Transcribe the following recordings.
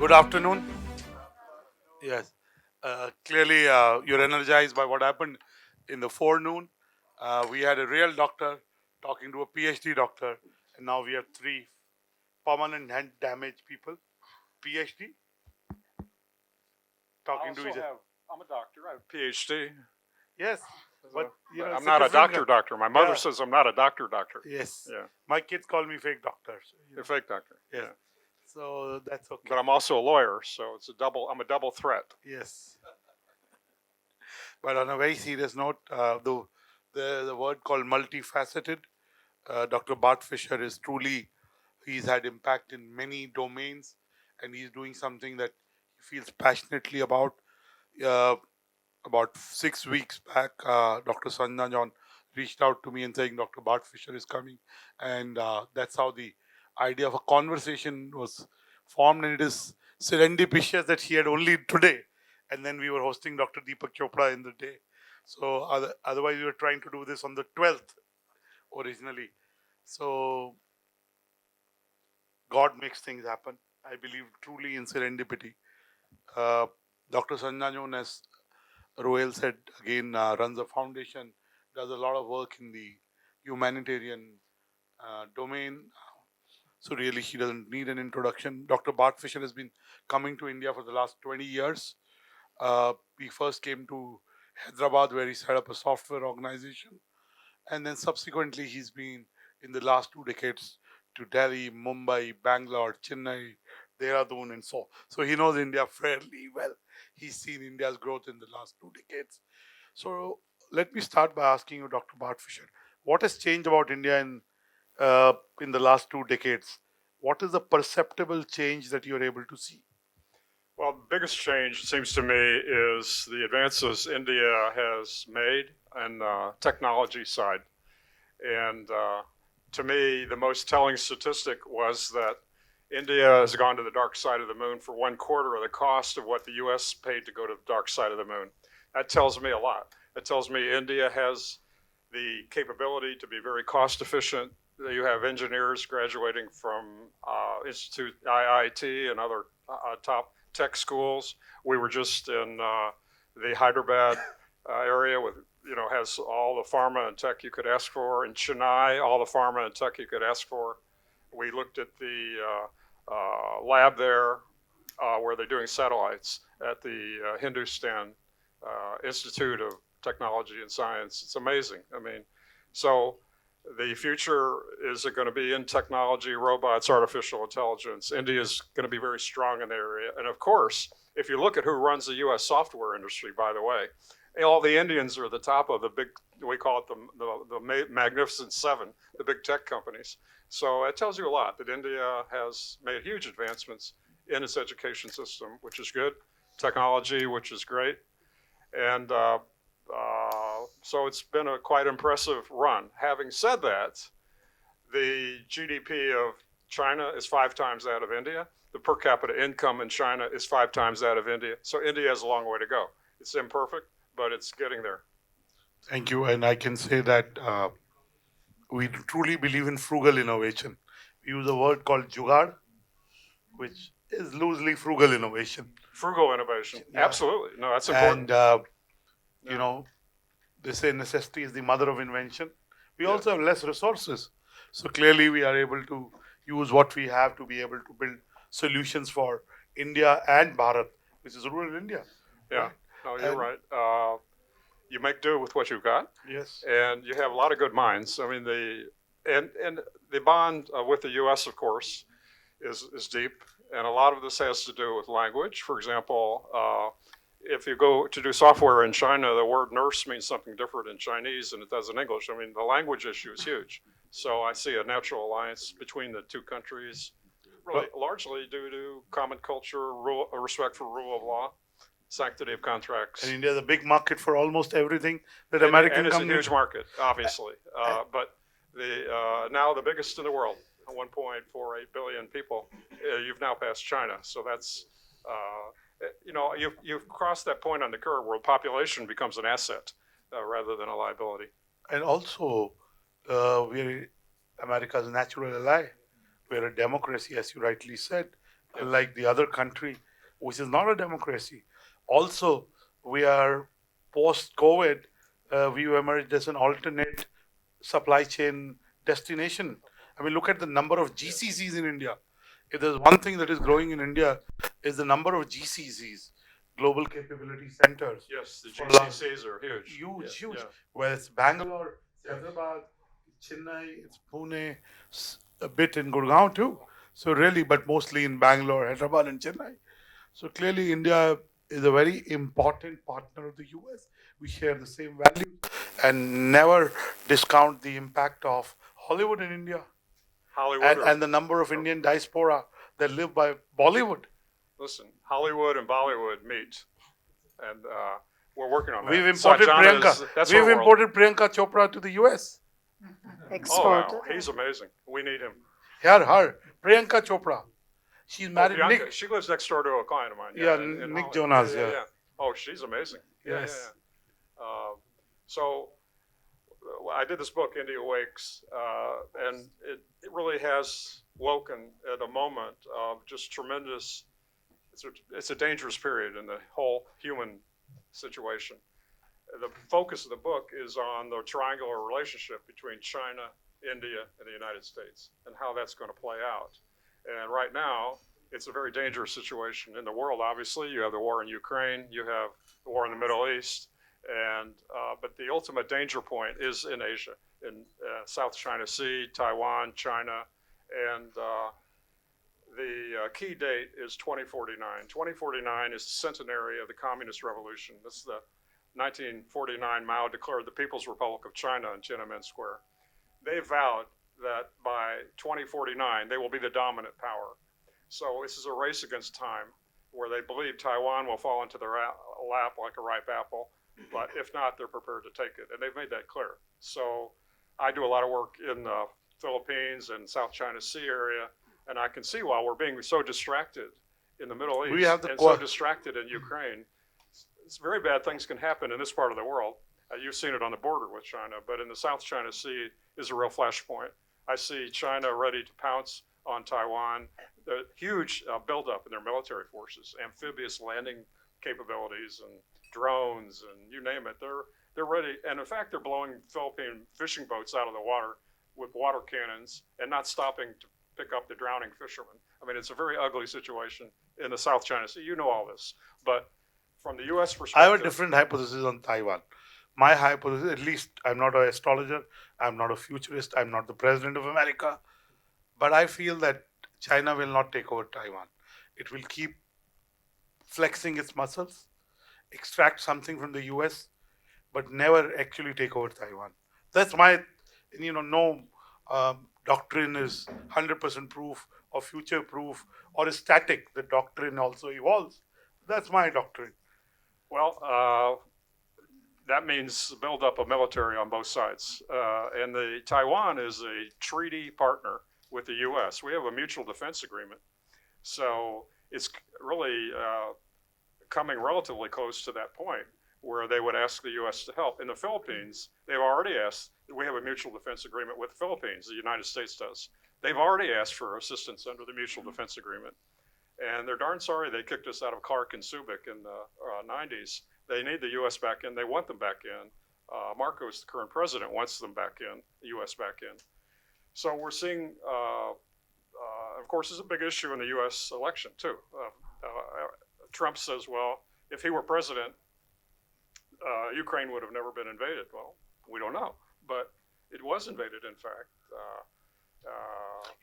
Good afternoon. Yes. Clearly, you're energized by what happened in the forenoon. We had a real doctor talking to a PhD doctor, and now we have three permanent hand damage people. PhD talking to each other. I'm a doctor. I have a PhD. Yes, but But I'm it's a not a different doctor. My mother Yeah. says I'm not a doctor. Yes. Yeah, My kids call me fake doctors. a fake doctor. Yes. Yeah, So that's okay. but I'm also a lawyer, so it's a double. I'm a double threat. Yes. But on a very serious note, the word called multifaceted, Dr. Bart Fisher is truly, he's had impact in many domains, and he's doing something that he feels passionately about. Uh, about 6 weeks back, Dr. Sanjana Jon reached out to me and saying Dr. Bart Fisher is coming, and that's how the idea of a conversation was formed, and it is serendipitous that he had only today, and then we were hosting Dr. Deepak Chopra in the day. So otherwise, we were trying to do this on the 12th originally. So God makes things happen. I believe truly in serendipity. Uh, Dr. Sanjana Jon, as Roel said, again, runs a foundation, does a lot of work in the humanitarian domain. So really, she doesn't need an introduction. Dr. Bart Fisher has been coming to India for the last 20 years. He first came to Hyderabad, where he set up a software organization, and then subsequently he's been in the last 2 decades to Delhi, Mumbai, Bangalore, Chennai, Dehradun, and so he knows India fairly well. He's seen India's growth in the last 2 decades. So let me start by asking you, Dr. Bart Fisher, what has changed about India in the last 2 decades? What is the perceptible change that you're able to see? Well, the biggest change, it seems to me, is the advances India has made on the technology side. And to me, the most telling statistic was that India has gone to the dark side of the moon for 1/4 of the cost of what the US paid to go to the dark side of the moon. That tells me a lot. It tells me India has the capability to be very cost efficient. You have engineers graduating from Institute IIT and other top tech schools. We were just in the Hyderabad area with has all the pharma and tech you could ask for. In Chennai, all the pharma and tech you could ask for. We looked at the lab there where they're doing satellites at the Hindustan Institute of Technology and Science. It's amazing. I mean, so the future is going to be in technology, robots, artificial intelligence. India is going to be very strong in that area. And of course, if you look at who runs the US software industry, by the way, all the Indians are at the top of the big, we call it the Magnificent Seven, the big tech companies. So it tells you a lot that India has made huge advancements in its education system, which is good, technology, which is great. And so it's been a quite impressive run. Having said that, the GDP of China is 5 times that of India. The per capita income in China is 5 times that of India. So India has a long way to go. It's imperfect, but it's getting there. Thank you. And I can say that we truly believe in frugal innovation. We use a word called jugaad, which is loosely frugal innovation. Frugal innovation. Yeah. Absolutely. No, that's important. And, Yeah. they say necessity is the mother of invention. We also have less resources. So clearly, we are able to use what we have to be able to build solutions for India and Bharat, which is rural India. Yeah. Right? No, you're And- right. You make do with what you've got, Yes. and you have a lot of good minds. I mean, and the bond with the U.S., of course, is deep, and a lot of this has to do with language. For example, if you go to do software in China, the word nurse means something different in Chinese than it does in English. I mean, the language issue is huge. So I see a natural alliance between the two countries, really largely due to common culture, respect for rule of law, sanctity of contracts. And India is a big market for almost everything that And American it's a companies. huge market, obviously. But now the biggest in the world, 1.48 billion people. You've now passed China, so that's you've crossed that point on the curve where population becomes an asset rather than a liability. And also, we're America's natural ally. We're a democracy, as you rightly said, Yes. unlike the other country, which is not a democracy. Also, we are post-COVID, we've emerged as an alternate supply chain destination. I mean, look at the number of GCCs in India. If there's one thing that is growing in India, is the number of GCCs, global capability centers. Yes, the For GCCs are huge. huge, Yeah, huge. yeah. Whether it's Bangalore, Yes. Hyderabad, Chennai, it's Pune, a bit in Gurgaon too. So really, but mostly in Bangalore, Hyderabad, and Chennai. So clearly, India is a very important partner of the US. We share the same values, and never discount the impact of Hollywood in India, Hollywood and the number of Indian diaspora that live by Bollywood. listen, Hollywood and Bollywood meet, and we're working on that. We've imported Sanjana Priyanka. that's We've her world. imported Priyanka Chopra to the US. Oh Exported. wow, he's amazing. We need him. Her, Priyanka Chopra. She's Oh, married Bianca, Nick. she lives next door to a client of mine. Yeah, in Nick Hollywood. Jonas, yeah. Oh, she's amazing. Yeah, Yes. yeah. So I did this book, India Wakes, and it really has woken at a moment of just tremendous. It's a dangerous period in the whole human situation. The focus of the book is on the triangular relationship between China, India, and the United States, and how that's going to play out. And right now, it's a very dangerous situation in the world. Obviously, you have the war in Ukraine, you have the war in the Middle East, and but the ultimate danger point is in Asia, in South China Sea, Taiwan, China, and the key date is 2049. 2049 is the centenary of the Communist Revolution. This is the 1949 Mao declared the People's Republic of China in Tiananmen Square. They vowed that by 2049 they will be the dominant power. So this is a race against time where they believe Taiwan will fall into their lap like a ripe apple, but if not, they're prepared to take it, and they've made that clear. So I do a lot of work in the Philippines and South China Sea area, and I can see why we're being so distracted in the Middle East and so distracted in Ukraine. It's very bad things can happen in this part of the world. You've seen it on the border with China, but in the South China Sea is a real flashpoint. I see China ready to pounce on Taiwan. The huge buildup in their military forces, amphibious landing capabilities, and drones, and you name it. They're ready, and in fact, they're blowing Philippine fishing boats out of the water with water cannons and not stopping to pick up the drowning fishermen. I mean, it's a very ugly situation in the South China Sea. You know all this, but from the U.S. perspective, I have a different hypothesis on Taiwan. My hypothesis, at least, I'm not an astrologer, I'm not a futurist, I'm not the president of America, but I feel that China will not take over Taiwan. It will keep flexing its muscles, extract something from the US, but never actually take over Taiwan. That's my, no doctrine is 100% proof or future proof or is static. The doctrine also evolves. That's my doctrine. Well, that means build up a military on both sides. And Taiwan is a treaty partner with the U.S. We have a mutual defense agreement. So it's really coming relatively close to that point where they would ask the U.S. to help. In the Philippines, they've already asked, we have a mutual defense agreement with the Philippines, the United States does. They've already asked for assistance under the mutual defense agreement. And they're darn sorry they kicked us out of Clark and Subic in the 90s. They need the U.S. back in. They want them back in. Marcos, the current president, wants them back in, the U.S. back in. So we're seeing, of course, it's a big issue in the U.S. election, too. Trump says, well, if he were president, Ukraine would have never been invaded. Well, we don't know. But it was invaded, in fact.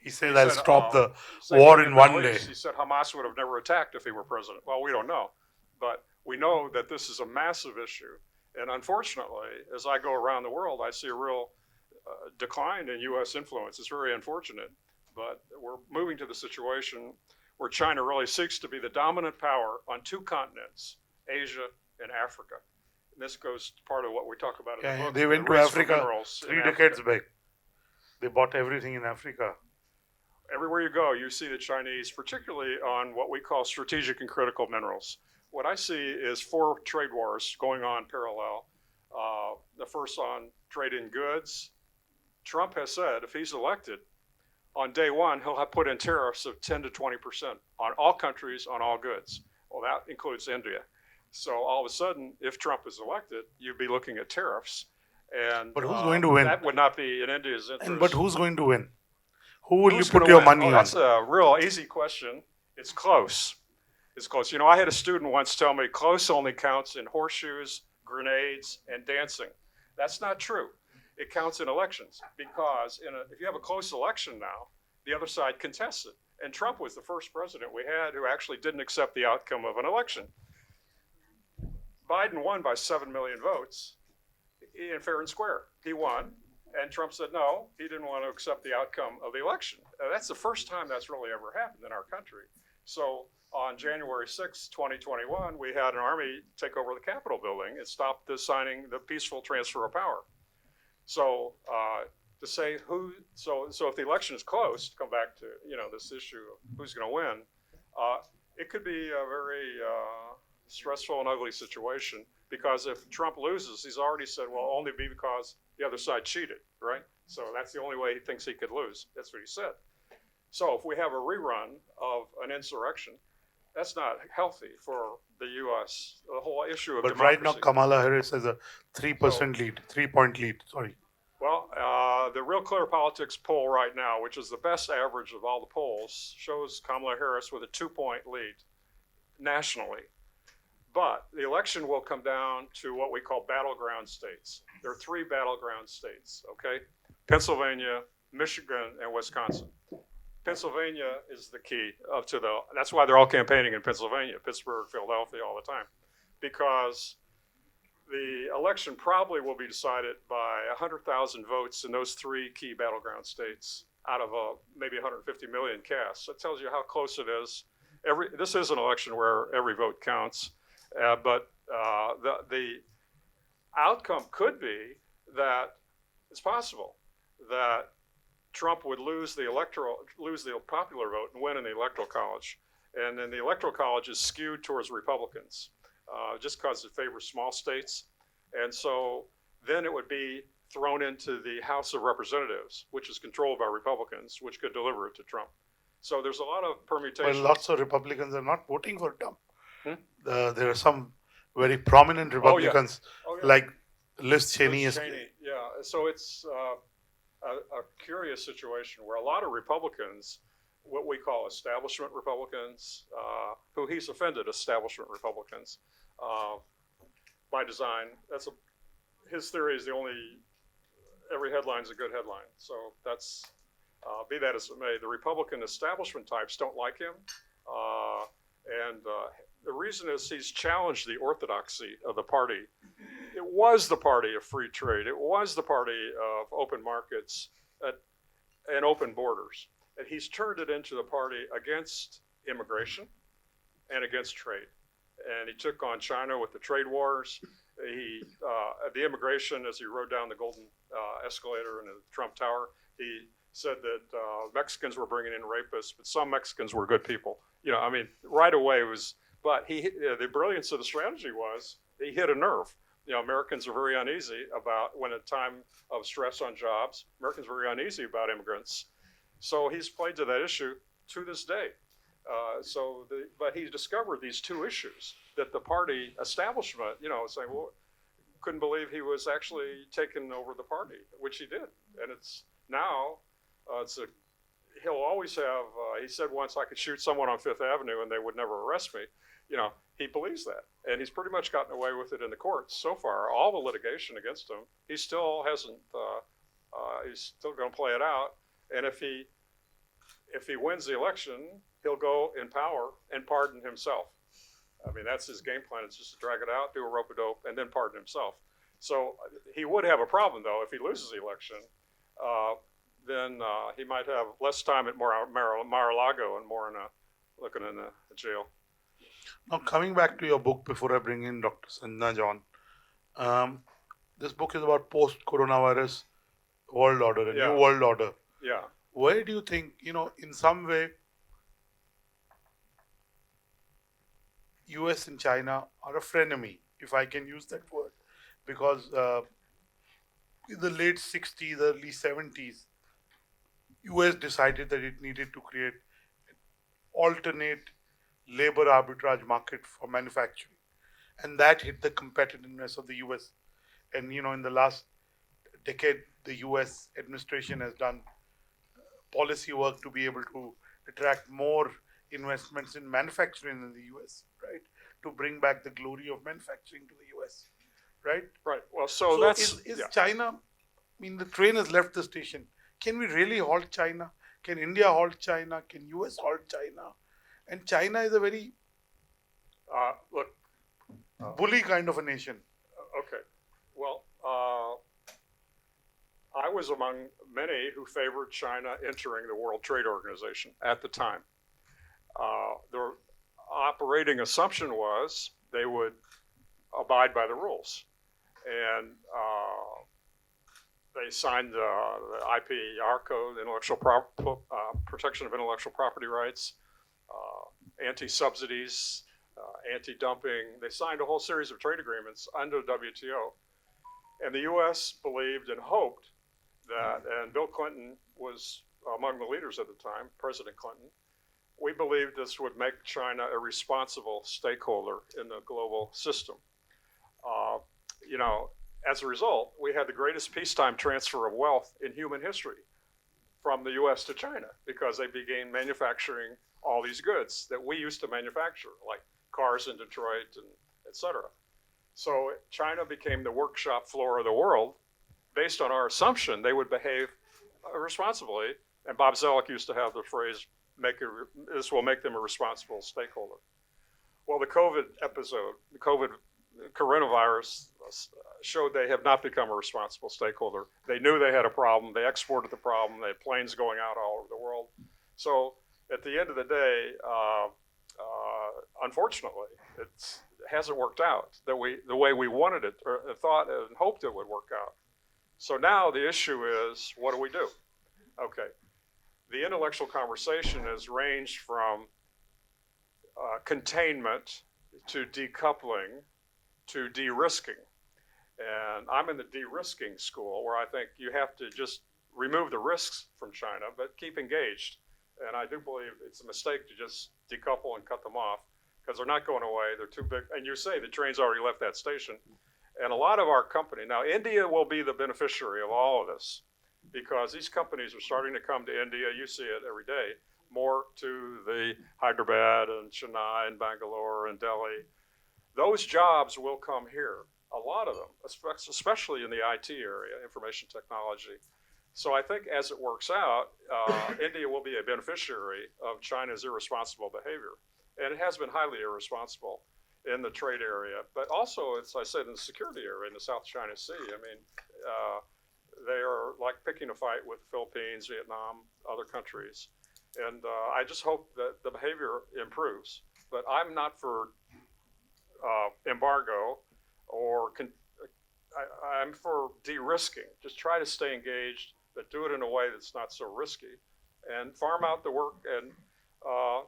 He said, I'll stop the war in one day. He said Hamas would have never attacked if he were president. Well, we don't know. But we know that this is a massive issue. And unfortunately, as I go around the world, I see a real decline in U.S. influence. It's very unfortunate. But we're moving to the situation where China really seeks to be the dominant power on two continents, Asia and Africa. And this goes to part of what we talk about in the book. They went to Africa 3 decades back. They bought everything in Africa. Everywhere you go, you see the Chinese, particularly on what we call strategic and critical minerals. What I see is 4 trade wars going on parallel. The first on trade in goods. Trump has said if he's elected, on day one, he'll have put in tariffs of 10 to 20% on all countries, on all goods. Well, that includes India. So all of a sudden, if Trump is elected, you'd be looking at tariffs. And But who's going to win? that would not be in India's interest. But who's going to win? Who will Who's you put gonna your win? money Oh, on? that's a real easy question. It's close. It's close. You know, I had a student once tell me close only counts in horseshoes, grenades, and dancing. That's not true. It counts in elections because if you have a close election now, the other side contests it. And Trump was the first president we had who actually didn't accept the outcome of an election. Biden won by 7 million votes in fair and square. He won. And Trump said no, he didn't want to accept the outcome of the election. That's the first time that's really ever happened in our country. So on January 6, 2021, we had an army take over the Capitol building and stop the signing the peaceful transfer of power. So to say so if the election is close, to come back to this issue of who's going to win, it could be a very stressful and ugly situation because if Trump loses, he's already said, well, only be because the other side cheated, right? So that's the only way he thinks he could lose. That's what he said. So if we have a rerun of an insurrection, that's not healthy for the U.S. The whole issue of democracy. Right now, Kamala Harris has a 3% lead, 3-point lead. Sorry. Well, the Real Clear Politics poll right now, which is the best average of all the polls, shows Kamala Harris with a 2-point lead nationally. But the election will come down to what we call battleground states. There are 3 battleground states, okay? Pennsylvania, Michigan, and Wisconsin. Pennsylvania is the key that's why they're all campaigning in Pennsylvania, Pittsburgh, Philadelphia, all the time. Because the election probably will be decided by 100,000 votes in those 3 key battleground states out of maybe 150 million cast. That tells you how close it is. This is an election where every vote counts. But the outcome could be that it's possible that Trump would lose the popular vote and win in the Electoral College. And then the Electoral College is skewed towards Republicans just because it favors small states. And so then it would be thrown into the House of Representatives, which is controlled by Republicans, which could deliver it to Trump. So there's a lot of permutations. Well, lots of Republicans are not voting for Trump. There are some very prominent Republicans like Liz Cheney. Yeah, so it's a curious situation where a lot of Republicans, what we call establishment Republicans, who he's offended establishment Republicans by design. His theory is every headline's a good headline. So that's, be that as it may, the Republican establishment types don't like him. And the reason is he's challenged the orthodoxy of the party. It was the party of free trade. It was the party of open markets and open borders. And he's turned it into the party against immigration and against trade. And he took on China with the trade wars. The immigration, as he rode down the golden escalator in the Trump Tower, he said that Mexicans were bringing in rapists, but some Mexicans were good people. Right away it was. But the brilliance of the strategy was he hit a nerve. Americans are very uneasy about when at time of stress on jobs. Americans are very uneasy about immigrants. So he's played to that issue to this day. But he discovered these 2 issues that the party establishment, saying, well, couldn't believe he was actually taking over the party, which he did. And it's now, he'll always have, he said once I could shoot someone on Fifth Avenue and they would never arrest me. He believes that. And he's pretty much gotten away with it in the courts so far. All the litigation against him, he still hasn't, he's still going to play it out. And if he wins the election, he'll go in power and pardon himself. That's his game plan. It's just to drag it out, do a rope-a-dope, and then pardon himself. So he would have a problem, though, if he loses the election. Then he might have less time at Mar-a-Lago and more looking in a jail. Now, coming back to your book before I bring in Dr. Sanjana Jon, this book is about post-coronavirus world order, a new world order. Yeah. Where do you think, in some way, US and China are a frenemy, if I can use that word? Because in the late 60s, early 70s, US decided that it needed to create alternate labor arbitrage market for manufacturing, and that hit the competitiveness of the US. And in the last decade, the US administration has done policy work to be able to attract more investments in manufacturing in the US, right? To bring back the glory of manufacturing to the US, right? Right. Well, so So that's is yeah. China, I mean, the train has left the station. Can we really halt China? Can India halt China? Can US halt China? And China is a very Look, bully kind of a nation. okay. Well, I was among many who favored China entering the World Trade Organization at the time. The operating assumption was they would abide by the rules. And they signed the IPR code, protection of intellectual property rights, anti-subsidies, anti-dumping. They signed a whole series of trade agreements under the WTO. And the U.S. believed and hoped that, and Bill Clinton was among the leaders at the time, President Clinton, we believed this would make China a responsible stakeholder in the global system. As a result, we had the greatest peacetime transfer of wealth in human history from the U.S. to China because they began manufacturing all these goods that we used to manufacture, like cars in Detroit and et cetera. So China became the workshop floor of the world based on our assumption they would behave responsibly. And Bob Zoellick used to have the phrase, this will make them a responsible stakeholder. Well, the COVID coronavirus showed they have not become a responsible stakeholder. They knew they had a problem. They exported the problem. They had planes going out all over the world. So at the end of the day, unfortunately, it hasn't worked out the way we wanted it or thought and hoped it would work out. So now the issue is, what do we do? Okay. The intellectual conversation has ranged from containment to decoupling to de-risking. And I'm in the de-risking school where I think you have to just remove the risks from China, but keep engaged. And I do believe it's a mistake to just decouple and cut them off because they're not going away. They're too big. And you say the train's already left that station. And a lot of our company, now India will be the beneficiary of all of this because these companies are starting to come to India. You see it every day, more to the Hyderabad and Chennai and Bangalore and Delhi. Those jobs will come here, a lot of them, especially in the IT area, information technology. So I think as it works out, India will be a beneficiary of China's irresponsible behavior. And it has been highly irresponsible in the trade area, but also, as I said, in the security area in the South China Sea. I mean, they are like picking a fight with the Philippines, Vietnam, other countries. And I just hope that the behavior improves. But I'm not for embargo or I'm for de-risking. Just try to stay engaged, but do it in a way that's not so risky, and farm out the work and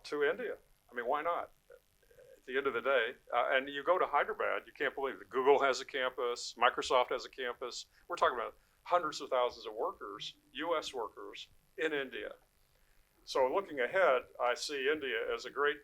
to India. I mean, why not? At the end of the day, and you go to Hyderabad, you can't believe it. Google has a campus, Microsoft has a campus. We're talking about hundreds of thousands of workers, U.S. workers in India. So looking ahead, I see India as a great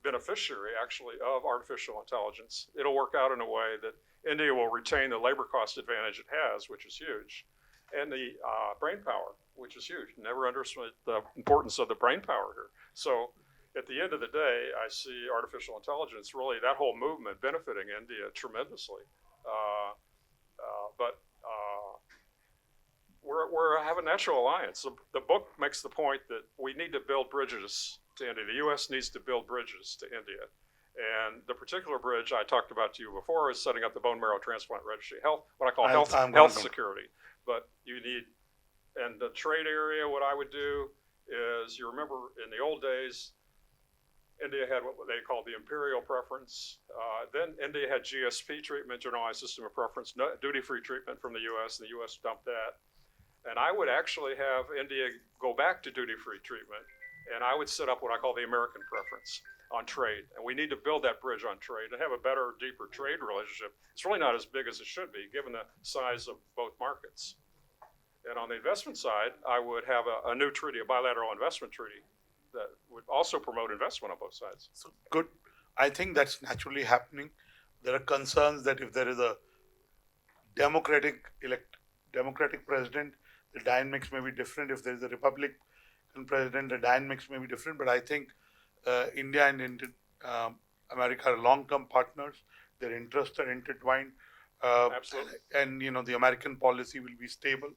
beneficiary, actually, of artificial intelligence. It'll work out in a way that India will retain the labor cost advantage it has, which is huge, and the brain power, which is huge. Never underestimate the importance of the brain power here. So at the end of the day, I see artificial intelligence, really that whole movement benefiting India tremendously. But we have a natural alliance. The book makes the point that we need to build bridges to India. The U.S. needs to build bridges to India. And the particular bridge I talked about to you before is setting up the bone marrow transplant registry, what I call health security. But you need, and the trade area, what I would do is, you remember in the old days, India had what they called the imperial preference. Then India had GSP treatment, generalized system of preference, duty-free treatment from the U.S., and the U.S. dumped that. And I would actually have India go back to duty-free treatment, and I would set up what I call the American preference on trade. And we need to build that bridge on trade and have a better, deeper trade relationship. It's really not as big as it should be, given the size of both markets. And on the investment side, I would have a new treaty, a bilateral investment treaty that would also promote investment on both sides. So good. I think that's naturally happening. There are concerns that if there is a democratic president, the dynamics may be different. If there is a Republican president, the dynamics may be different. But I think India and America are long-term partners. Their interests are intertwined. Absolutely. And the American policy will be stable,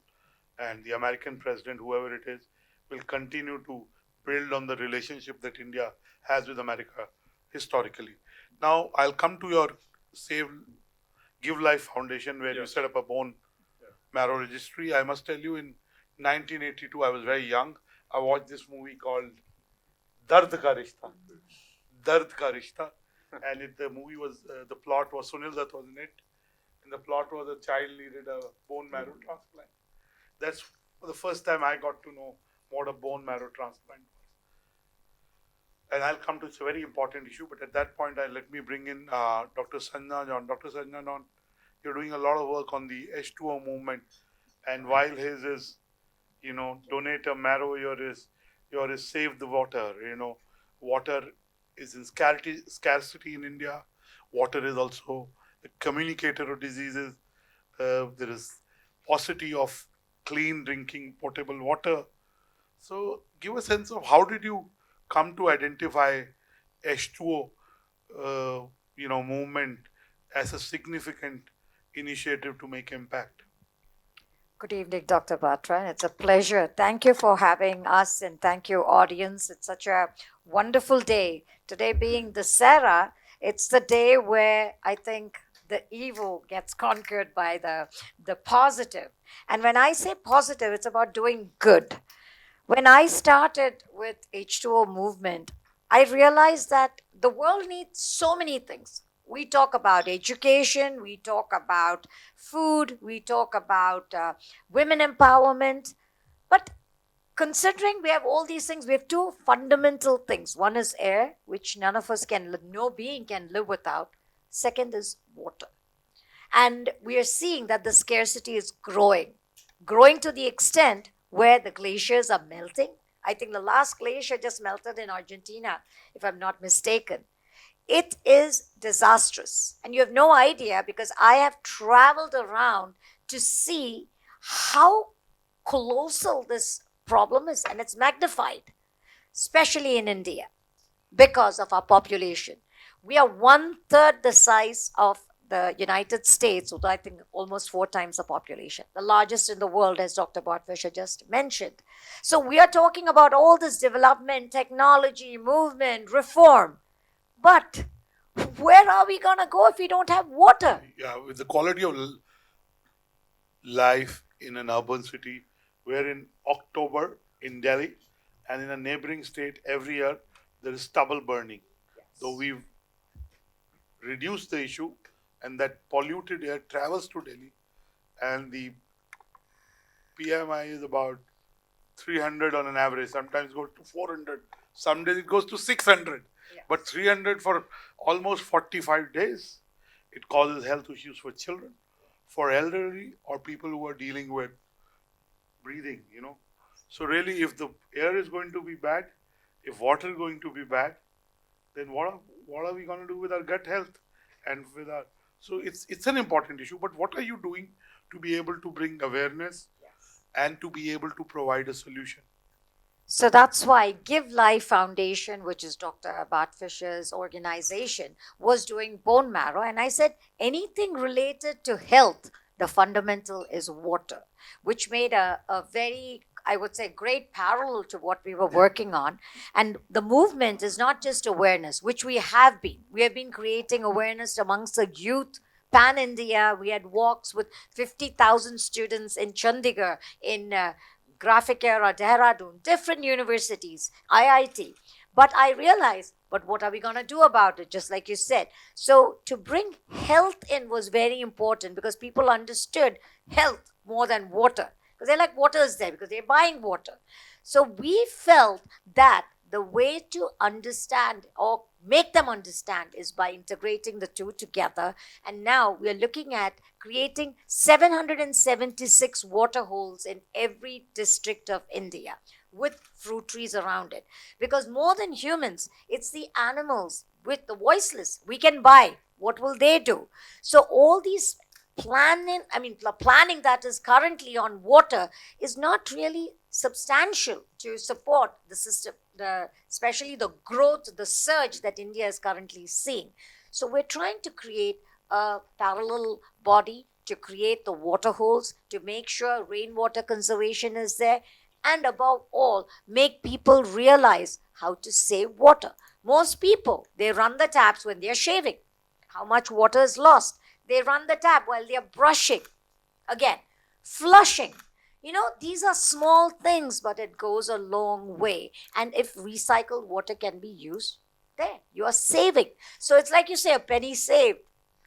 and the American president, whoever it is, will continue to build on the relationship that India has with America historically. Now, I'll come to your Give Life Foundation, where you set up a bone marrow registry. I must tell you, in 1982, I was very young. I watched this movie called Dard Ka Rishta. Dard Ka Rishta. And the movie was, the plot was, Sunil Dutt was in it. And the plot was a child needed a bone marrow transplant. That's the first time I got to know what a bone marrow transplant was. And I'll come to, it's a very important issue, but at that point, let me bring in Dr. Sanjana Jon. Dr. Sanjana Jon, you're doing a lot of work on the H2O movement. And while his is, donate a marrow, yours is save the water. Water is in scarcity in India. Water is also a communicator of diseases. There is paucity of clean drinking potable water. So give a sense of how did you come to identify H2O, movement as a significant initiative to make impact. Good evening, Dr. Batra. It's a pleasure. Thank you for having us, and thank you, audience. It's such a wonderful day. Today being the Sarah, it's the day where I think the evil gets conquered by the positive. And when I say positive, it's about doing good. When I started with H2O movement, I realized that the world needs so many things. We talk about education, we talk about food, we talk about women empowerment. But considering we have all these things, we have two fundamental things. One is air, which none of us no being can live without. Second is water. And we are seeing that the scarcity is growing to the extent where the glaciers are melting. I think the last glacier just melted in Argentina, if I'm not mistaken. It is disastrous. And you have no idea, because I have traveled around to see how colossal this problem is. And it's magnified, especially in India, because of our population. We are 1/3 the size of the United States, with I think almost 4 times the population, the largest in the world, as Dr. Bart just mentioned. So we are talking about all this development, technology, movement, reform. But where are we going to go if we don't have water? Yeah, with the quality of life in an urban city, where in October in Delhi and in a neighboring state every year there is stubble burning. Yes. So we've reduced the issue, and that polluted air travels to Delhi, and the PMI is about 300 on an average. Sometimes goes to 400. Some days it goes to 600. Yes. But 300 for almost 45 days. It causes health issues for children, for elderly, or people who are dealing with breathing, So really, if the air is going to be bad, if water is going to be bad, then what are we going to do with our gut health and with our... So it's an important issue, but what are you doing to be able to bring awareness and to be able to provide a solution? So that's why Give Life Foundation, which is Dr. Bart Fisher's organization, was doing bone marrow. And I said, anything related to health, the fundamental is water, which made a very, I would say, great parallel to what we were working on. And the movement is not just awareness, which we have been. We have been creating awareness amongst the youth, pan-India. We had walks with 50,000 students in Chandigarh, in Graphicare, Dehradun, different universities, IIT. But I realized, but what are we going to do about it? Just like you said. So to bring health in was very important, because people understood health more than water. Because they're like, water is there, because they're buying water. So we felt that the way to understand or make them understand is by integrating the two together. And now we're looking at creating 776 water holes in every district of India with fruit trees around it. Because more than humans, it's the animals with the voiceless. We can buy. What will they do? So all these planning that is currently on water is not really substantial to support the system, especially the growth, the surge that India is currently seeing. So we're trying to create a parallel body to create the water holes, to make sure rainwater conservation is there, and above all, make people realize how to save water. Most people, they run the taps when they're shaving. How much water is lost? They run the tap while they're brushing. Again, flushing. These are small things, but it goes a long way. And if recycled water can be used, there, you are saving. So it's like you say, a penny saved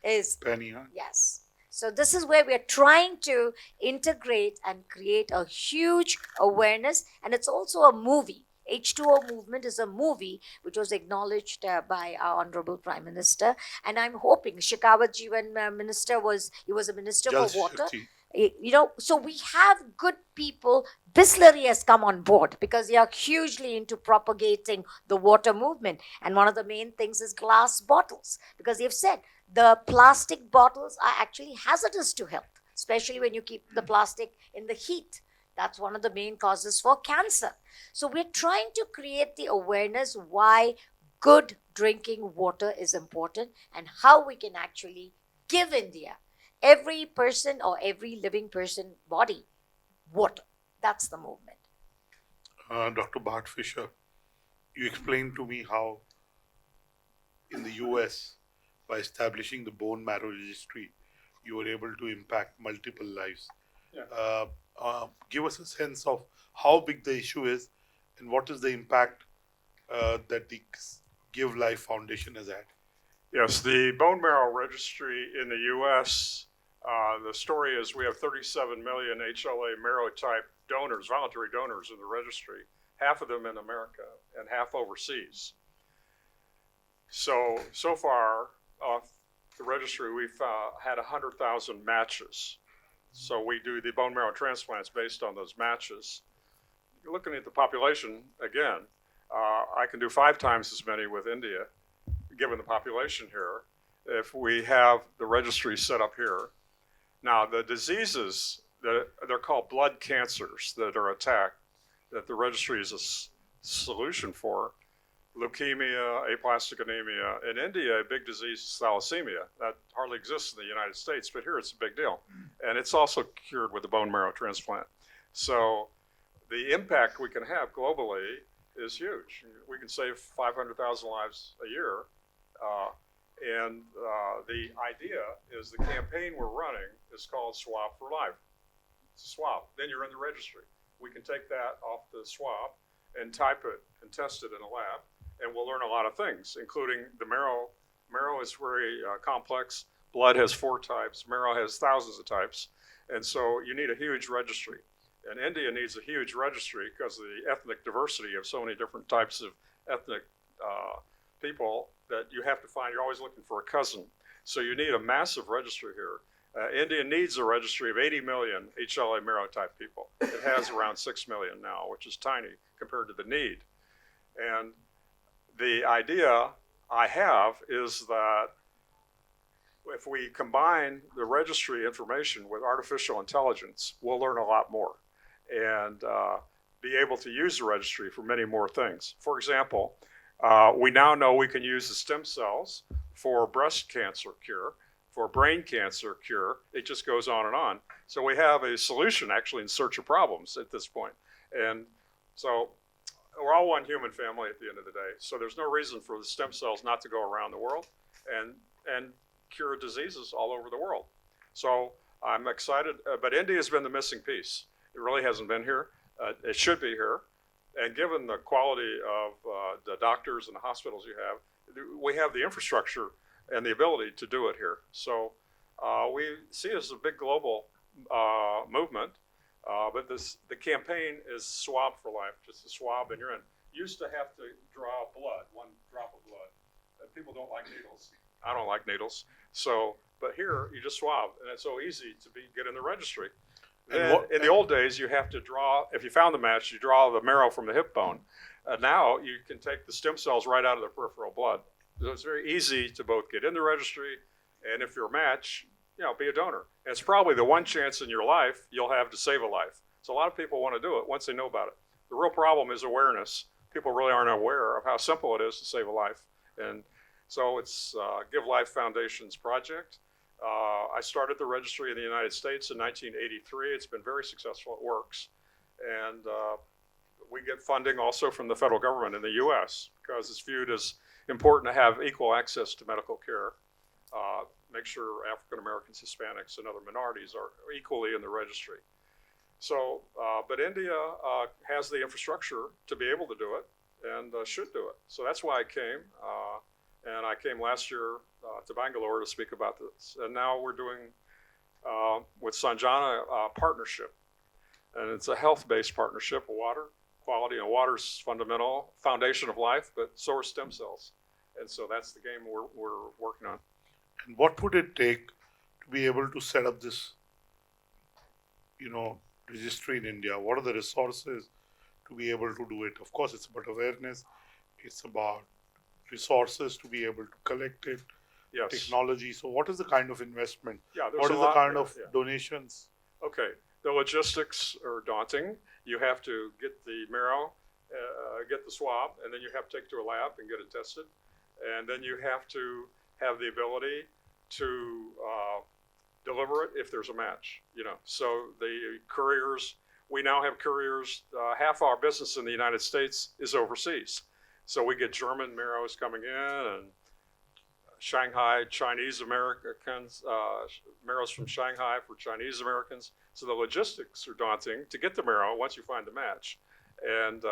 is Penny, huh? yes. So this is where we're trying to integrate and create a huge awareness. And it's also a movie. H2O movement is a movie which was acknowledged by our Honorable Prime Minister. And I'm hoping Shekhawat Jivan Minister he was a minister Jal for water. Shakti. So we have good people. Bisleri has come on board because they are hugely into propagating the water movement. And one of the main things is glass bottles, because they've said the plastic bottles are actually hazardous to health, especially when you keep the plastic in the heat. That's one of the main causes for cancer. So we're trying to create the awareness why good drinking water is important and how we can actually give India, every person or every living person body, water. That's the movement. Dr. Bart Fisher, you explained to me how in the US, by establishing the bone marrow registry, you were able to impact multiple lives. Yeah. Give us a sense of how big the issue is and what is the impact that the Give Life Foundation has had. Yes, the bone marrow registry in the U.S., the story is we have 37 million HLA marrow type donors, voluntary donors in the registry, half of them in America and half overseas. So far, off the registry, we've had 100,000 matches. So we do the bone marrow transplants based on those matches. You're looking at the population, again, I can do 5 times as many with India, given the population here, if we have the registry set up here. Now, the diseases, they're called blood cancers that are attacked, that the registry is a solution for. Leukemia, aplastic anemia. In India, a big disease is thalassemia. That hardly exists in the United States, but here it's a big deal. And it's also cured with a bone marrow transplant. So the impact we can have globally is huge. We can save 500,000 lives a year. The idea is the campaign we're running is called Swab for Life. It's a swab. Then you're in the registry. We can take that off the swab and type it and test it in a lab, and we'll learn a lot of things, including the marrow. Marrow is very complex. Blood has 4 types. Marrow has thousands of types. And so you need a huge registry. And India needs a huge registry because of the ethnic diversity of so many different types of ethnic people that you have to find. You're always looking for a cousin. So you need a massive registry here. India needs a registry of 80 million HLA marrow type people. It has around 6 million now, which is tiny compared to the need. And the idea I have is that if we combine the registry information with artificial intelligence, we'll learn a lot more and be able to use the registry for many more things. For example, we now know we can use the stem cells for breast cancer cure, for brain cancer cure. It just goes on and on. So we have a solution actually in search of problems at this point. And so we're all one human family at the end of the day. So there's no reason for the stem cells not to go around the world and cure diseases all over the world. So I'm excited, but India's been the missing piece. It really hasn't been here. It should be here. And given the quality of the doctors and the hospitals you have, we have the infrastructure and the ability to do it here. So we see it as a big global movement, but the campaign is Swab for Life, just a swab and you're in. Used to have to draw blood, 1 drop of blood. And people don't like needles. I don't like needles. So But here, you just swab, and it's so easy to get in the registry. And Then, what- in the old days, you have to draw, if you found the match, you draw the marrow from the hip bone. Now you can take the stem cells right out of the peripheral blood. So it's very easy to both get in the registry, and if you're a match, be a donor. And it's probably the one chance in your life you'll have to save a life. So a lot of people want to do it once they know about it. The real problem is awareness. People really aren't aware of how simple it is to save a life. And so it's Give Life Foundation's project. I started the registry in the United States in 1983. It's been very successful. It works. And we get funding also from the federal government in the U.S. because it's viewed as important to have equal access to medical care. Make sure African Americans, Hispanics, and other minorities are equally in the registry. So, but India has the infrastructure to be able to do it and should do it. So that's why I came. And I came last year to Bangalore to speak about this. And now we're doing with Sanjana a partnership. And it's a health-based partnership, water, quality, and water's fundamental, foundation of life, but so are stem cells. And so that's the game we're working on. And what would it take to be able to set up this, registry in India? What are the resources to be able to do it? Of course, it's about awareness. It's about resources to be able to collect it, Yes. technology. So what is the kind of investment? Yeah, there's What a is lot, the kind yeah, of yeah. donations? Okay, the logistics are daunting. You have to get the marrow, get the swab, and then you have to take it to a lab and get it tested. And then you have to have the ability to deliver it if there's a match, So the couriers, we now have couriers, half our business in the United States is overseas. So we get German marrows coming in and Shanghai Chinese Americans, marrows from Shanghai for Chinese Americans. So the logistics are daunting to get the marrow once you find the match. And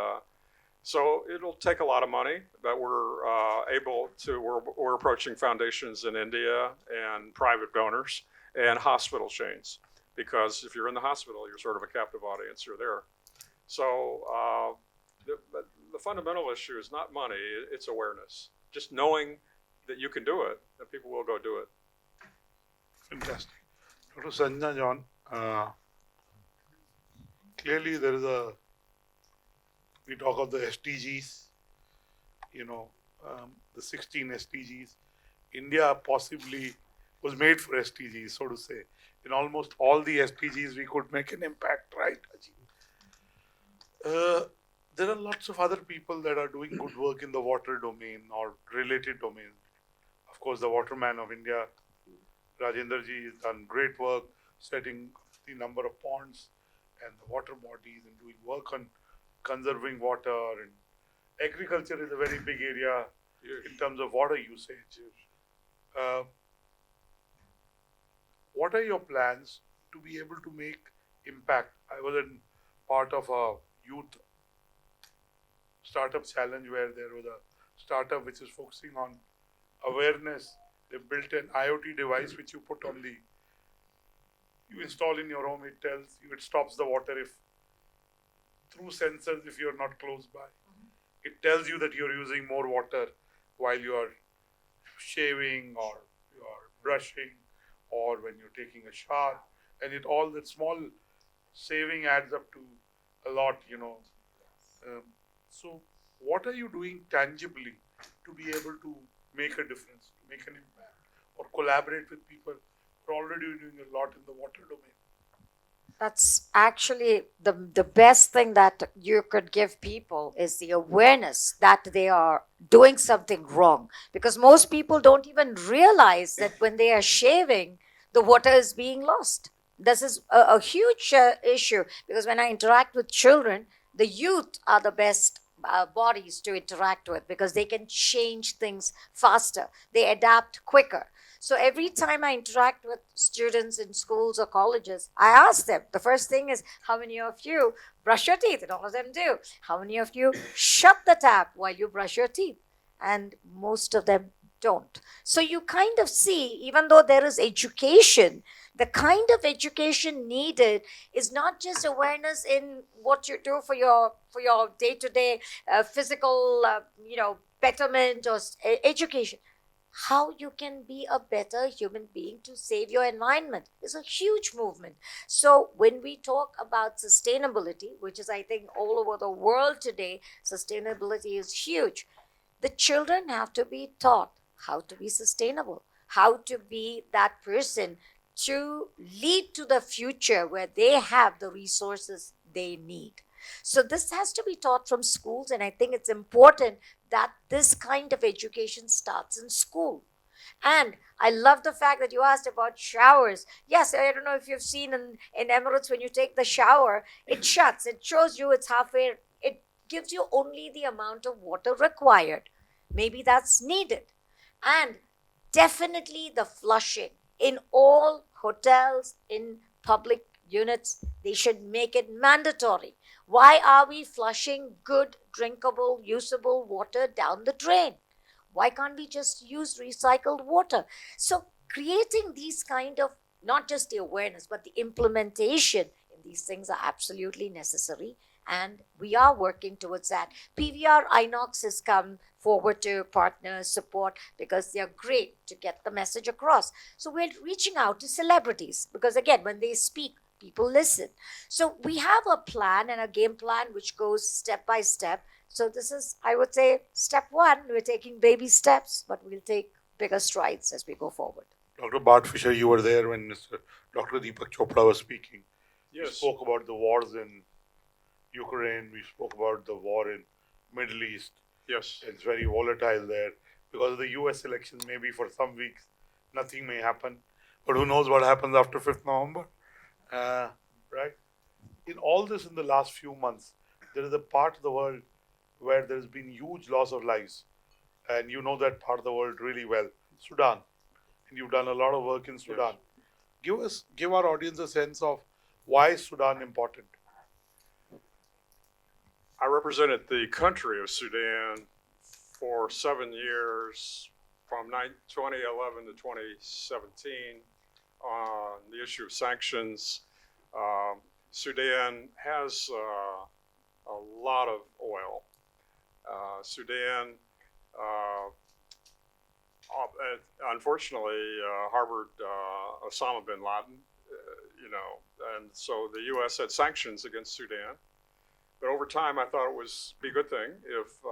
so it'll take a lot of money, but we're approaching foundations in India and private donors and hospital chains. Because if you're in the hospital, you're sort of a captive audience, you're there. So the fundamental issue is not money, it's awareness. Just knowing that you can do it, and people will go do it. Fantastic. Dr. Sanjana Jon, clearly we talk of the SDGs, the 16 SDGs. India possibly was made for SDGs, so to say. In almost all the SDGs, we could make an impact, right? There are lots of other people that are doing good work in the water domain or related domains. Of course, the Waterman of India, Rajendra ji, has done great work setting the number of ponds and the water bodies and doing work on conserving water. And agriculture is a very big area in terms of water usage. What are your plans to be able to make impact? I was in part of a youth startup challenge where there was a startup which is focusing on awareness. They built an IoT device which you put on you install in your home. It tells you, it stops the water through sensors if you're not close by. It tells you that you're using more water while you are shaving or you are brushing or when you're taking a shower. And all that small saving adds up to a lot, So what are you doing tangibly to be able to make a difference, to make an impact, or collaborate with people who are already doing a lot in the water domain? That's actually the best thing that you could give people is the awareness that they are doing something wrong. Because most people don't even realize that when they are shaving, the water is being lost. This is a huge issue, because when I interact with children, the youth are the best bodies to interact with because they can change things faster. They adapt quicker. So every time I interact with students in schools or colleges, I ask them, the first thing is, how many of you brush your teeth? And all of them do. How many of you shut the tap while you brush your teeth? And most of them don't. So you kind of see, even though there is education, the kind of education needed is not just awareness in what you do for your day-to-day physical betterment or education. how you can be a better human being to save your environment. It's a huge movement. So when we talk about sustainability, which is, I think, all over the world today, sustainability is huge. The children have to be taught how to be sustainable, how to be that person to lead to the future where they have the resources they need. So this has to be taught from schools, and I think it's important that this kind of education starts in school. And I love the fact that you asked about showers. Yes, I don't know if you've seen in Emirates, when you take the shower, it shuts. It shows you it's halfway. It gives you only the amount of water required. Maybe that's needed. And definitely the flushing in all hotels, in public units, they should make it mandatory. Why are we flushing good, drinkable, usable water down the drain? Why can't we just use recycled water? So creating these kind of, not just the awareness, but the implementation in these things are absolutely necessary. And we are working towards that. PVR Inox has come forward to partner support because they are great to get the message across. So we're reaching out to celebrities because, again, when they speak, people listen. So we have a plan and a game plan which goes step by step. So this is, I would say, step one. We're taking baby steps, but we'll take bigger strides as we go forward. Dr. Bart Fisher, you were there when Mr. Dr. Deepak Chopra was speaking. We Yes. spoke about the wars in Ukraine. We spoke about the war in Middle East. Yes. It's very volatile there because of the US election. Maybe for some weeks nothing may happen, but who knows what happens after 5th November, right? In all this, in the last few months, there is a part of the world where there has been huge loss of lives, and you know that part of the world really well, Sudan, and you've done a lot of work in Sudan. Give our audience a sense of why is Sudan important. I represented the country of Sudan for 7 years, from 2011 to 2017, on the issue of sanctions. Sudan has a lot of oil. Sudan, unfortunately, harbored Osama bin Laden, and so the U.S. had sanctions against Sudan. But over time, I thought it would be a good thing if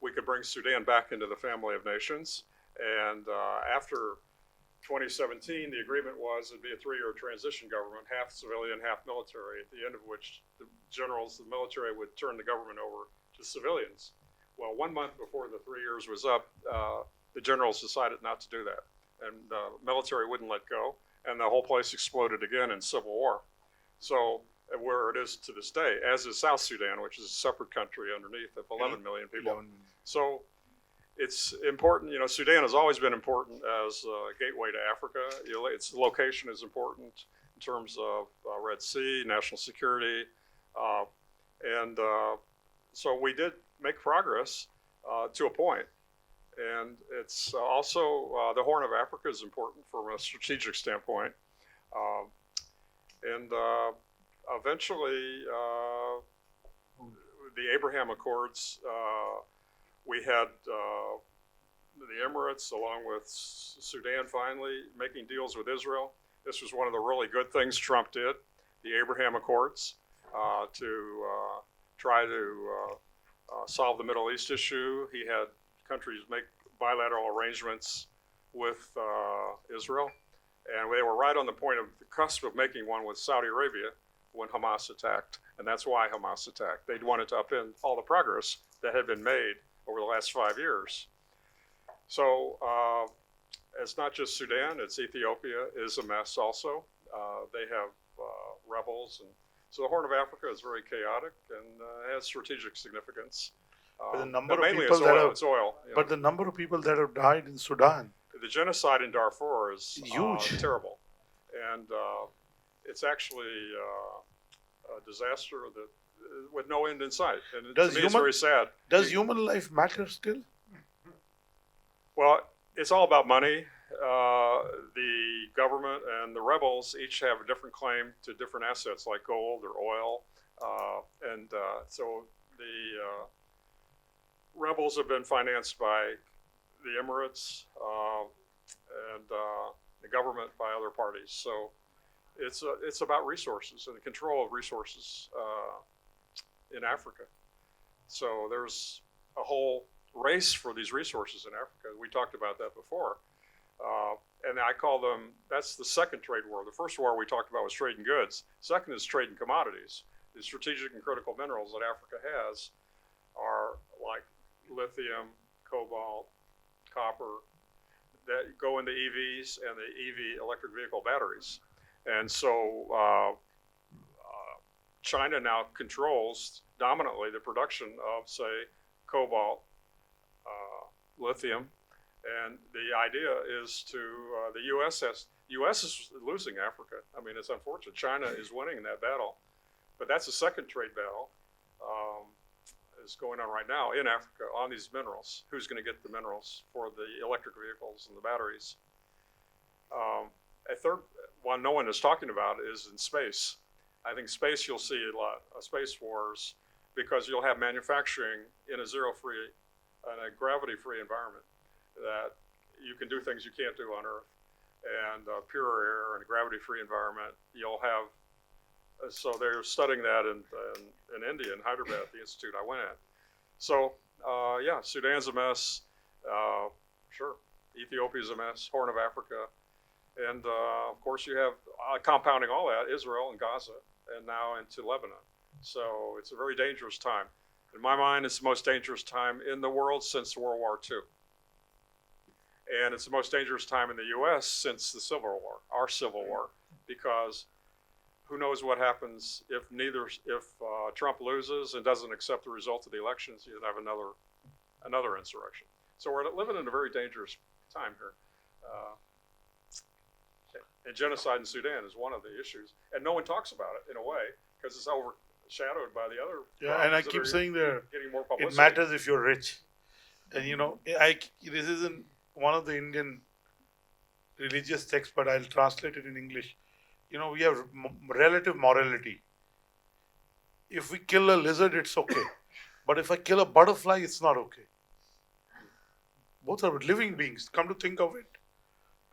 we could bring Sudan back into the family of nations. And after 2017, the agreement was it'd be a 3-year transition government, half civilian, half military, at the end of which the generals, the military, would turn the government over to civilians. Well, 1 month before the 3 years was up, the generals decided not to do that. And the military wouldn't let go, and the whole place exploded again in civil war. So where it is to this day, as is South Sudan, which is a separate country underneath of 11 million people. So it's important. Sudan has always been important as a gateway to Africa. Its location is important in terms of Red Sea, national security. And so we did make progress to a point. And it's also, the Horn of Africa is important from a strategic standpoint. And eventually, the Abraham Accords, we had the Emirates, along with Sudan, finally making deals with Israel. This was one of the really good things Trump did, the Abraham Accords, to try to solve the Middle East issue. He had countries make bilateral arrangements with Israel, and they were right on the point of the cusp of making one with Saudi Arabia when Hamas attacked, and that's why Hamas attacked. They wanted to upend all the progress that had been made over the last 5 years. So it's not just Sudan, it's Ethiopia is a mess also. They have rebels, and so the Horn of Africa is very chaotic and has strategic significance. But the number but of mainly people it's that oil. have, It's oil. but the number of people that have died in Sudan, The genocide in Darfur is huge. terrible, and it's actually a disaster that with no end in sight. And Does to me, it's human- very sad. Does human life matter still? Well, it's all about money. The government and the rebels each have a different claim to different assets like gold or oil. So the rebels have been financed by the Emirates, and the government by other parties. So it's about resources and the control of resources in Africa. So there's a whole race for these resources in Africa. We talked about that before. And I call them, that's the second trade war. The first war we talked about was trade in goods. Second is trade in commodities. The strategic and critical minerals that Africa has are like lithium, cobalt, copper, that go into EVs and the EV electric vehicle batteries. And so China now controls dominantly the production of, say, cobalt, lithium, and the idea is to the U.S. is losing Africa. I mean, it's unfortunate. China is winning that battle, but that's the second trade battle is going on right now in Africa on these minerals. Who's going to get the minerals for the electric vehicles and the batteries? A third one no one is talking about is in space. I think space you'll see a lot of space wars because you'll have manufacturing in a zero-free and a gravity-free environment that you can do things you can't do on Earth, and pure air and a gravity-free environment. You'll have so they're studying that in India, in Hyderabad, the institute I went at. So yeah, Sudan's a mess. Sure, Ethiopia's a mess. Horn of Africa, and of course you have compounding all that Israel and Gaza, and now into Lebanon. So it's a very dangerous time. In my mind, it's the most dangerous time in the world since World War II. And it's the most dangerous time in the U.S. since the Civil War, our Civil War, because who knows what happens if Trump loses and doesn't accept the results of the elections, you'd have another insurrection. So we're living in a very dangerous time here. And genocide in Sudan is one of the issues. And no one talks about it in a way because it's overshadowed by the other. Yeah, and I keep saying that getting more publicity. it matters if you're rich. And this isn't one of the Indian religious texts, but I'll translate it in English. We have relative morality. If we kill a lizard, it's okay. But if I kill a butterfly, it's not okay. Both are living beings. Come to think of it.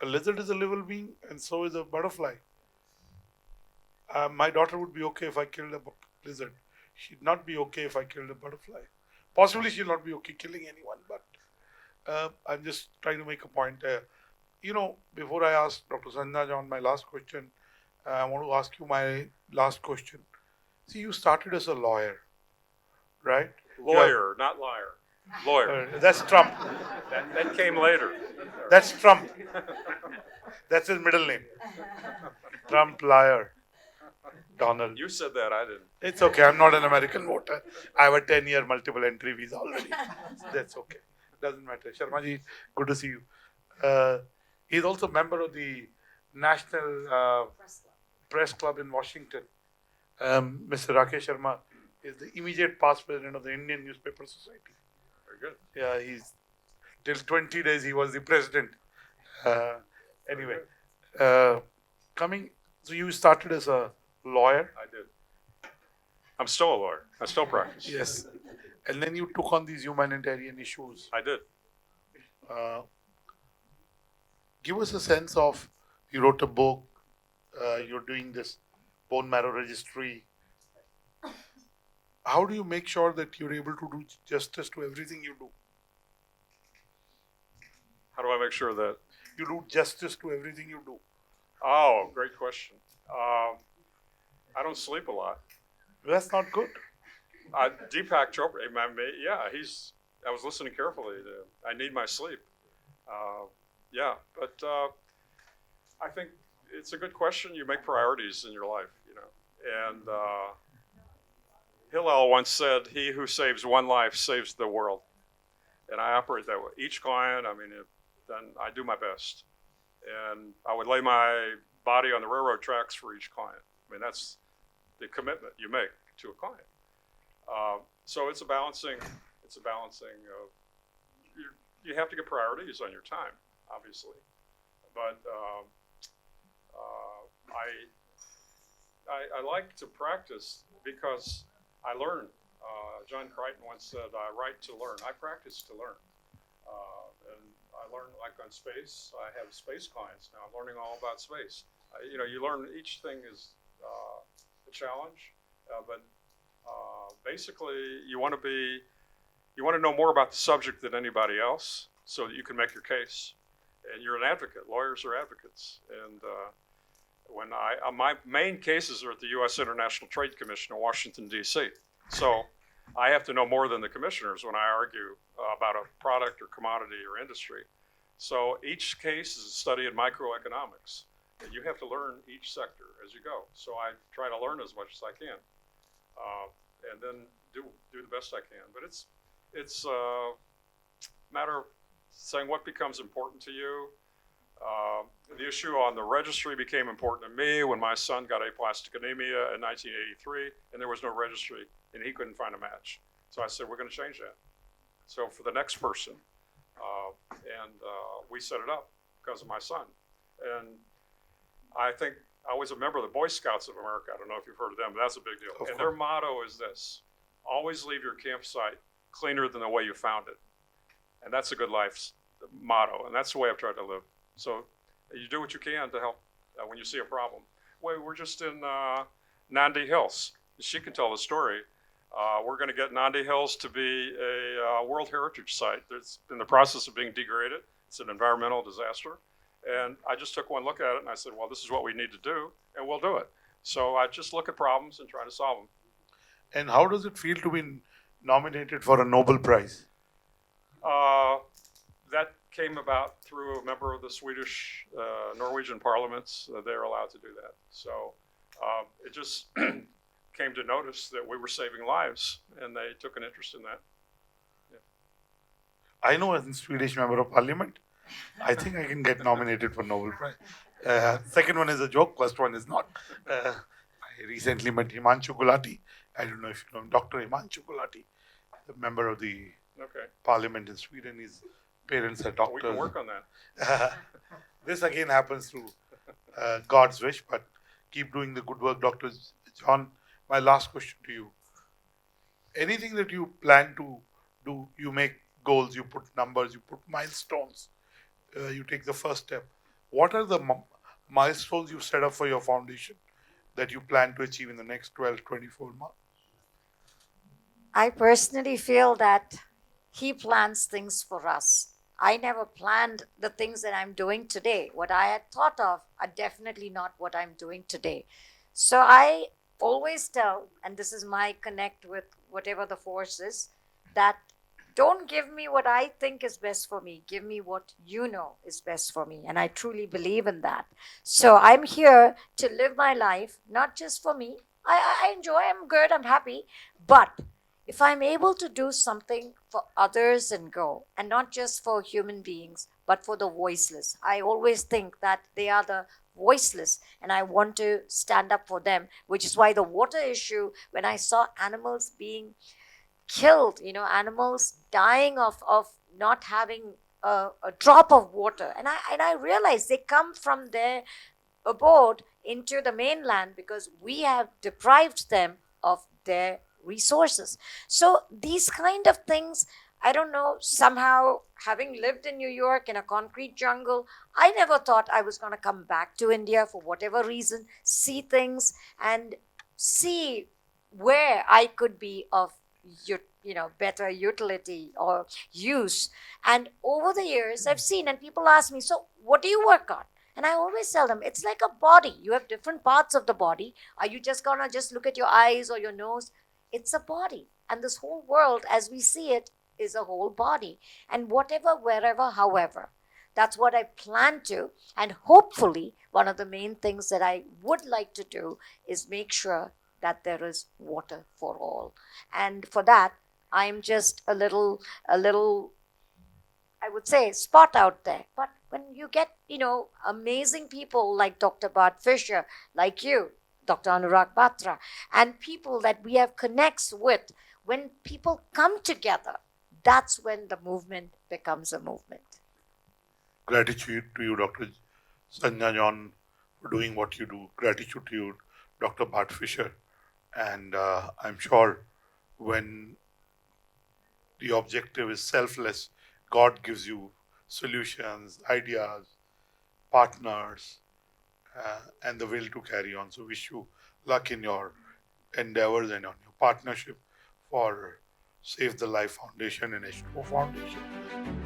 A lizard is a living being, and so is a butterfly. My daughter would be okay if I killed a lizard. She'd not be okay if I killed a butterfly. Possibly she'll not be okay killing anyone, but I'm just trying to make a point. Before I ask Dr. Sanjana Jon my last question, I want to ask you my last question. See, you started as a lawyer, right? Lawyer, not liar. Lawyer. That's Trump. That came later. That's Trump. That's his middle name. Trump, liar. Donald. You said that, I didn't. It's okay. I'm not an American voter. I have a 10-year multiple entry visa already. That's okay. Doesn't matter. Sharmaji, good to see you. He's also a member of the National Press Club in Washington. Mr. Rakesh Sharma is the immediate past president of the Indian Newspaper Society. Very good. Yeah, he's till 20 days he was the president. Anyway, so you started as a lawyer. I did. I'm still a lawyer. I still practice. Yes. And then you took on these humanitarian issues. I did. Give us a sense of, you wrote a book, you're doing this bone marrow registry. How do you make sure that you're able to do justice to everything you do? How do I make sure that? You do justice to everything you do. Oh, great question. I don't sleep a lot. That's not good. Deepak Chopra, yeah, I was listening carefully. I need my sleep. Yeah, but I think it's a good question. You make priorities in your life, And Hillel once said, "He who saves one life saves the world." And I operate that way. Each client, then I do my best. And I would lay my body on the railroad tracks for each client. That's the commitment you make to a client. So it's a balancing of, you have to get priorities on your time, obviously. But I like to practice because I learn. John Crichton once said, "I write to learn. I practice to learn." And learn, like on space, I have space clients now. I'm learning all about space. You learn each thing is a challenge, but basically you want to know more about the subject than anybody else so that you can make your case. And you're an advocate. Lawyers are advocates. And my main cases are at the U.S. International Trade Commission in Washington, D.C. So I have to know more than the commissioners when I argue about a product or commodity or industry. So each case is a study in microeconomics. And you have to learn each sector as you go. So I try to learn as much as I can, and then do the best I can. But it's a matter of saying what becomes important to you. The issue on the registry became important to me when my son got aplastic anemia in 1983, and there was no registry, and he couldn't find a match. So I said, we're going to change that. So for the next person, we set it up because of my son. And I think I was a member of the Boy Scouts of America. I don't know if you've heard of them, but that's a big deal. And their motto is this: always leave your campsite cleaner than the way you found it. And that's a good life's motto, and that's the way I've tried to live. So you do what you can to help when you see a problem. We're just in Nandi Hills. She can tell the story. We're going to get Nandi Hills to be a World Heritage Site. It's in the process of being degraded. It's an environmental disaster. And I just took one look at it and I said, well, this is what we need to do, and we'll do it. So I just look at problems and try to solve them. And how does it feel to be nominated for a Nobel Prize? That came about through a member of the Swedish, Norwegian parliaments. They're allowed to do that. So it just came to notice that we were saving lives, and they took an interest in that. Yeah. I know as a Swedish member of parliament, I think I can get nominated for Nobel Prize. Second one is a joke, first one is not. I recently met Himanshu Gulati. I don't know if you know him, Dr. Himanshu Gulati, the member of the parliament in Sweden. His parents are doctors. We can work on that. This again happens through God's wish, but keep doing the good work, Dr. John. My last question to you. Anything that you plan to do, you make goals, you put numbers, you put milestones, you take the first step. What are the milestones you set up for your foundation that you plan to achieve in the next 12, 24 months? I personally feel that he plans things for us. I never planned the things that I'm doing today. What I had thought of are definitely not what I'm doing today. So I always tell, and this is my connect with whatever the force is, that don't give me what I think is best for me. Give me what you know is best for me. And I truly believe in that. So I'm here to live my life, not just for me. I enjoy, I'm good, I'm happy. But if I'm able to do something for others and go, and not just for human beings, but for the voiceless. I always think that they are the voiceless, and I want to stand up for them, which is why the water issue, when I saw animals being killed, animals dying of not having a drop of water. And I realized they come from their abode into the mainland because we have deprived them of their resources. So these kind of things, I don't know, somehow having lived in New York in a concrete jungle, I never thought I was going to come back to India for whatever reason, see things and see where I could be of better utility or use. And over the years, I've seen, and people ask me, so what do you work on? And I always tell them, it's like a body. You have different parts of the body. Are you just gonna just look at your eyes or your nose? It's a body. And this whole world, as we see it, is a whole body. And whatever, wherever, however, that's what I plan to. And hopefully, one of the main things that I would like to do is make sure that there is water for all. And for that, I'm just a little, I would say, spot out there. But when you get, amazing people like Dr. Bart Fisher, like you, Dr. Annurag Batra, and people that we have connects with, when people come together, that's when the movement becomes a movement. Gratitude to you, Dr. Sanjana Jon, for doing what you do. Gratitude to you, Dr. Bart Fisher. And I'm sure when the objective is selfless, God gives you solutions, ideas, partners, and the will to carry on. So wish you luck in your endeavors and on your partnership for Save the Life Foundation and H2O Foundation.